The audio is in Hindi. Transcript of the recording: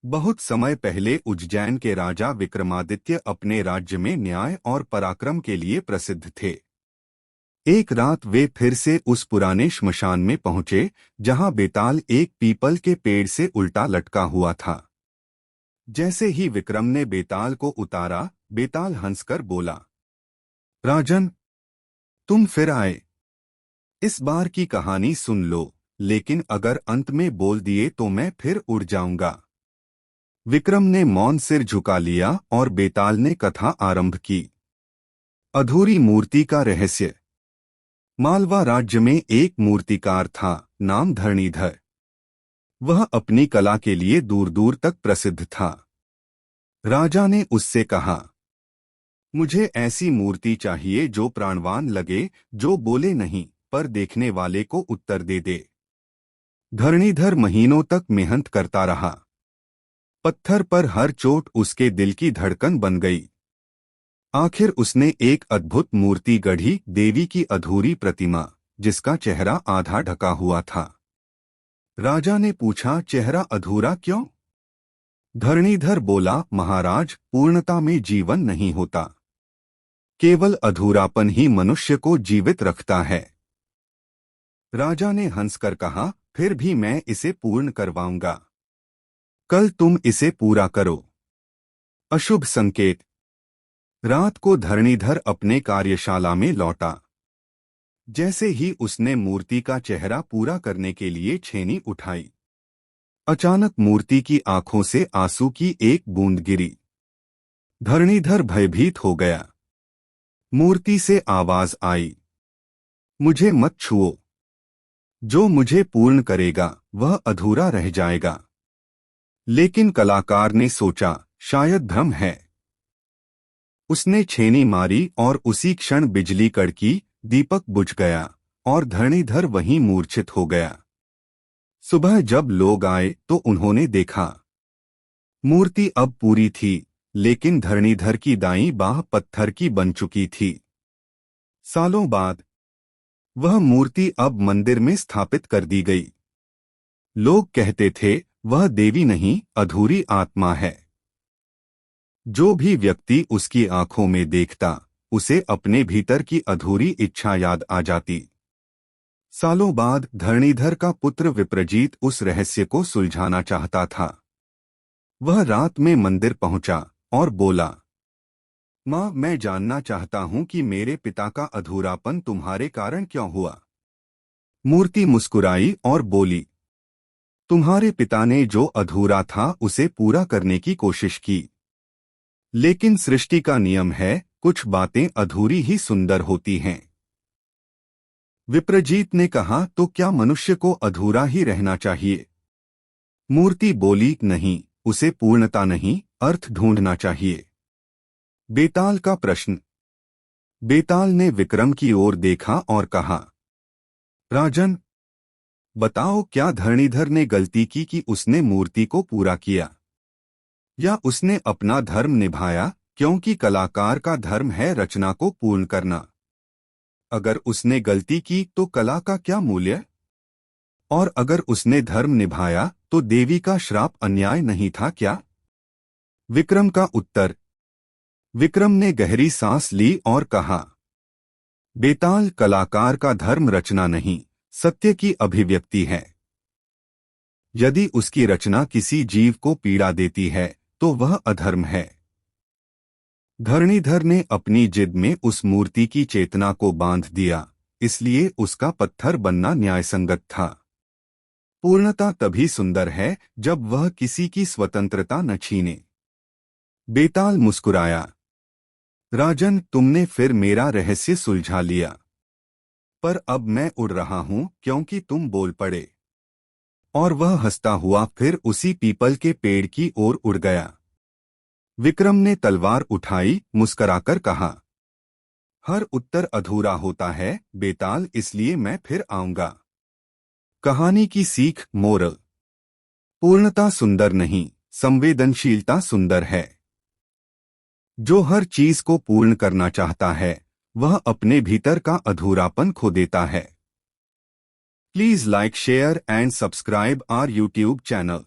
बहुत समय पहले उज्जैन के राजा विक्रमादित्य अपने राज्य में न्याय और पराक्रम के लिए प्रसिद्ध थे। एक रात वे फिर से उस पुराने श्मशान में पहुंचे जहां बेताल एक पीपल के पेड़ से उल्टा लटका हुआ था। जैसे ही विक्रम ने बेताल को उतारा, बेताल हंसकर बोला, राजन, तुम फिर आए। इस बार की कहानी सुन लो, लेकिन अगर अंत में बोल दिए तो मैं फिर उड़ जाऊंगा। विक्रम ने मौन सिर झुका लिया और बेताल ने कथा आरंभ की। अधूरी मूर्ति का रहस्य। मालवा राज्य में एक मूर्तिकार था, नाम धरणीधर। वह अपनी कला के लिए दूर दूर तक प्रसिद्ध था। राजा ने उससे कहा, मुझे ऐसी मूर्ति चाहिए जो प्राणवान लगे, जो बोले नहीं पर देखने वाले को उत्तर दे दे। धरणीधर महीनों तक मेहनत करता रहा। पत्थर पर हर चोट उसके दिल की धड़कन बन गई। आखिर उसने एक अद्भुत मूर्ति गढ़ी, देवी की अधूरी प्रतिमा, जिसका चेहरा आधा ढका हुआ था। राजा ने पूछा, चेहरा अधूरा क्यों? धरणीधर बोला, महाराज, पूर्णता में जीवन नहीं होता। केवल अधूरापन ही मनुष्य को जीवित रखता है। राजा ने हंसकर कहा, फिर भी मैं इसे पूर्ण करवाऊंगा। कल तुम इसे पूरा करो। अशुभ संकेत। रात को धरणीधर अपने कार्यशाला में लौटा। जैसे ही उसने मूर्ति का चेहरा पूरा करने के लिए छेनी उठाई, अचानक मूर्ति की आंखों से आंसू की एक बूंद गिरी। धरणीधर भयभीत हो गया। मूर्ति से आवाज आई, मुझे मत छुओ। जो मुझे पूर्ण करेगा वह अधूरा रह जाएगा। लेकिन कलाकार ने सोचा, शायद भ्रम है। उसने छेनी मारी और उसी क्षण बिजली कड़की, दीपक बुझ गया और धरणीधर वहीं मूर्छित हो गया। सुबह जब लोग आए तो उन्होंने देखा, मूर्ति अब पूरी थी, लेकिन धरणीधर की दाईं बाह पत्थर की बन चुकी थी। सालों बाद वह मूर्ति अब मंदिर में स्थापित कर दी गई। लोग कहते थे, वह देवी नहीं, अधूरी आत्मा है। जो भी व्यक्ति उसकी आंखों में देखता, उसे अपने भीतर की अधूरी इच्छा याद आ जाती। सालों बाद धरणीधर का पुत्र विप्रजीत उस रहस्य को सुलझाना चाहता था। वह रात में मंदिर पहुंचा और बोला, माँ, मैं जानना चाहता हूं कि मेरे पिता का अधूरापन तुम्हारे कारण क्यों हुआ। मूर्ति मुस्कुराई और बोली, तुम्हारे पिता ने जो अधूरा था उसे पूरा करने की कोशिश की। लेकिन सृष्टि का नियम है, कुछ बातें अधूरी ही सुंदर होती हैं। विप्रजीत ने कहा, तो क्या मनुष्य को अधूरा ही रहना चाहिए? मूर्ति बोली, नहीं, उसे पूर्णता नहीं, अर्थ ढूंढना चाहिए। बेताल का प्रश्न। बेताल ने विक्रम की ओर देखा और कहा, राजन, बताओ, क्या धरणीधर ने गलती की कि उसने मूर्ति को पूरा किया, या उसने अपना धर्म निभाया, क्योंकि कलाकार का धर्म है रचना को पूर्ण करना। अगर उसने गलती की तो कला का क्या मूल्य? और अगर उसने धर्म निभाया तो देवी का श्राप अन्याय नहीं था क्या? विक्रम का उत्तर। विक्रम ने गहरी सांस ली और कहा, बेताल, कलाकार का धर्म रचना नहीं, सत्य की अभिव्यक्ति है। यदि उसकी रचना किसी जीव को पीड़ा देती है तो वह अधर्म है। धरणीधर ने अपनी जिद में उस मूर्ति की चेतना को बांध दिया, इसलिए उसका पत्थर बनना न्यायसंगत था। पूर्णता तभी सुंदर है जब वह किसी की स्वतंत्रता न छीने। बेताल मुस्कुराया, राजन, तुमने फिर मेरा रहस्य सुलझा लिया। पर अब मैं उड़ रहा हूं क्योंकि तुम बोल पड़े। और वह हंसता हुआ फिर उसी पीपल के पेड़ की ओर उड़ गया। विक्रम ने तलवार उठाई, मुस्कराकर कहा, हर उत्तर अधूरा होता है बेताल, इसलिए मैं फिर आऊंगा। कहानी की सीख, मोरल। पूर्णता सुंदर नहीं, संवेदनशीलता सुंदर है। जो हर चीज को पूर्ण करना चाहता है, वह अपने भीतर का अधूरापन खो देता है। Please like, share and subscribe our YouTube channel.